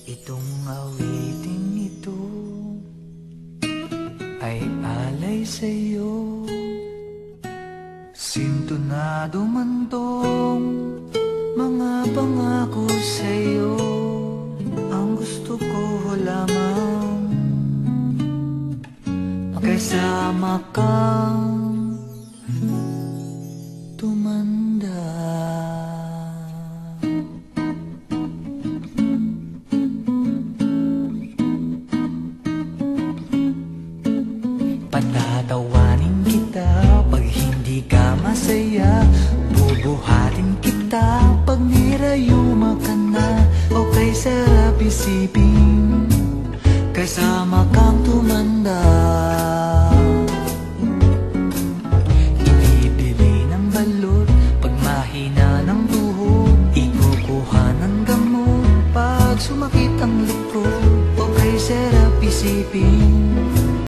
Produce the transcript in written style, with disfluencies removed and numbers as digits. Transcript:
Itong awiting ito ay alay sa'yo. Sintonado man tong mga pangako sa'yo. Ang gusto ko lamang magkasama kang tumanda. Patatawanin kita pag hindi ka masaya. Bubuhatin kita pag nirayuma ka na. O kay sarap isipin kasama kang tumanda. Ibibili ng balot pag mahina ng tuhod. Ikukuha ng gamot pag sumakit ang likod. O kay sarap isipin